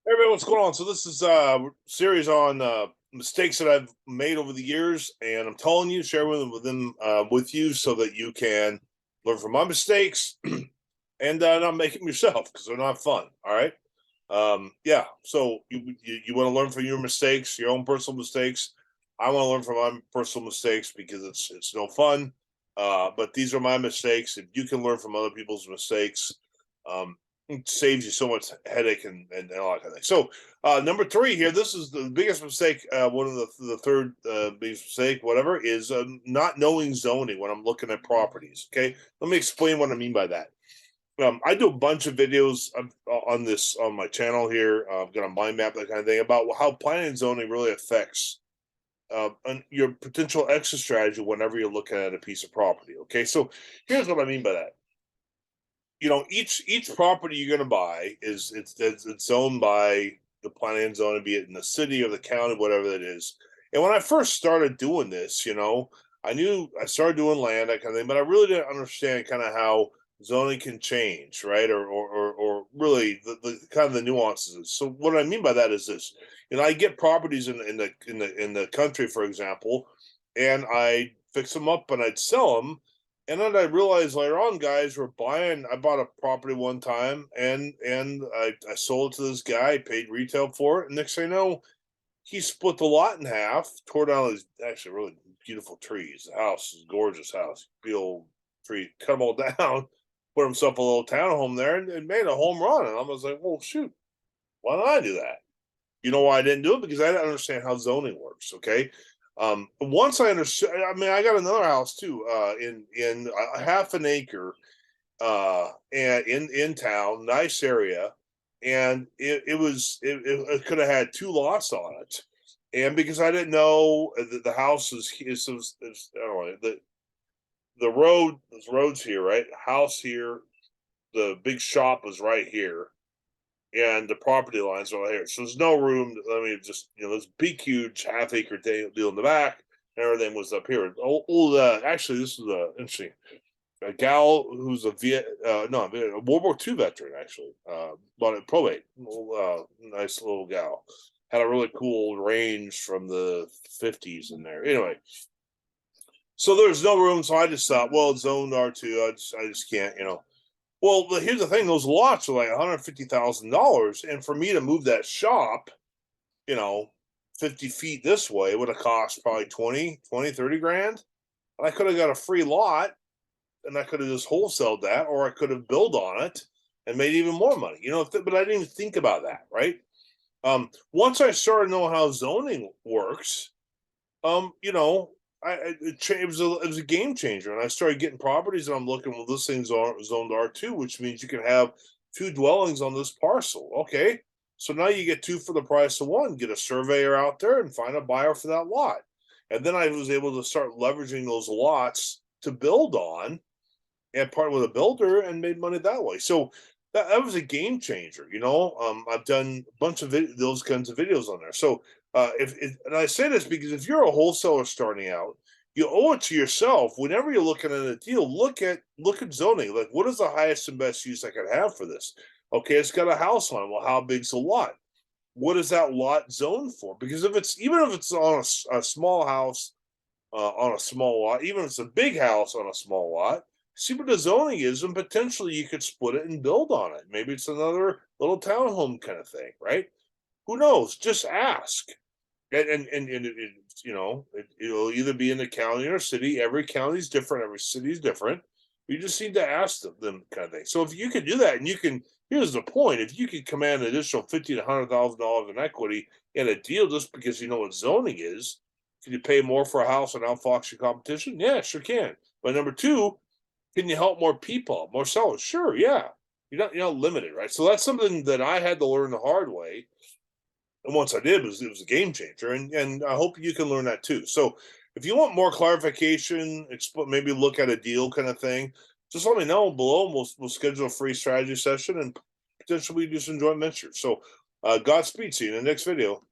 Hey, everybody, what's going on? So this is a series on mistakes that I've made over the years, and I'm telling you, share with them with you so that you can learn from my mistakes and not make them yourself because they're not fun. All right. Yeah. So you want to learn from your mistakes, your own personal mistakes. I want to learn from my personal mistakes because it's no fun. But these are my mistakes. If you can learn from other people's mistakes, um, it saves you so much headache and all that kind of thing. So number three here, this is the biggest mistake. One of the third biggest mistake, whatever, is not knowing zoning when I'm looking at properties. Okay, let me explain what I mean by that. I do a bunch of videos on this on my channel here. I've got a mind map, that kind of thing, about how planning and zoning really affects your potential exit strategy whenever you're looking at a piece of property. Okay, so here's what I mean by that. Each property you're going to buy it's owned by the planning and zoning, be it in the city or the county, whatever that is. And when I first started doing this, I knew I started doing land, that kind of thing, but I really didn't understand kind of how zoning can change, right? Or really the kind of the nuances. So what I mean by that is this: I get properties in the country, for example, and I fix them up and I'd sell them, and then I realized later on, guys were buying. I bought a property one time, and I sold it to this guy, paid retail for it. And next thing I know, he split the lot in half, tore down these actually really beautiful trees. The house is a gorgeous house, big old tree, cut them all down, put himself a little townhome there, and made a home run. And I was like, well, shoot, why don't I do that? You know why I didn't do it? Because I didn't understand how zoning works. Okay. Once I understood, I mean, I got another house too, in a half an acre, and in town, nice area, and it could have had two lots on it, and because I didn't know that the house is I don't know, the road's here, right? House here, the big shop was right here, and the property lines are right here. So there's no room. I mean, just this big, huge half-acre deal in the back, and everything was up here. Actually, this is interesting. A gal who's a World War II veteran, actually, bought it probate. Nice little gal. Had a really cool range from the 50s in there. Anyway, so there's no room, so I just thought, well, it's zoned R2. I just can't. Well, here's the thing: those lots are like $150,000, and for me to move that shop, you know, 50 feet this way would have cost probably 30 grand. And I could have got a free lot, and I could have just wholesaled that, or I could have built on it and made even more money. But I didn't even think about that, right? Once I started knowing how zoning works, it was a game changer, and I started getting properties, and I'm looking, well, this thing's zoned R2, which means you can have two dwellings on this parcel. Okay, so now you get two for the price of one. Get a surveyor out there and find a buyer for that lot, and then I was able to start leveraging those lots to build on, and partner with a builder, and made money that way. So that was a game changer. I've done a bunch of those kinds of videos on there. So and I say this because if you're a wholesaler starting out, you owe it to yourself. Whenever you're looking at a deal, look at zoning. Like, what is the highest and best use I could have for this? Okay, it's got a house on it. Well, how big's the lot? What is that lot zoned for? Because even if it's on a small house, on a small lot, even if it's a big house on a small lot, see what the zoning is, and potentially you could split it and build on it. Maybe it's another little townhome kind of thing, right? Who knows? Just ask. It'll either be in the county or city. Every county's different. Every city's different. You just need to ask them kind of thing. So if you could do that, and here's the point: if you could command an additional $50,000 to $100,000 in equity in a deal just because you know what zoning is, can you pay more for a house and outfox your competition? Yeah, sure can. But number two, can you help more people, more sellers? Sure, yeah. You're not limited, right? So that's something that I had to learn the hard way. And once I did, it was a game changer, and I hope you can learn that too. So if you want more clarification, maybe look at a deal kind of thing, just let me know below, and we'll schedule a free strategy session and potentially do some joint ventures. So Godspeed. See you in the next video.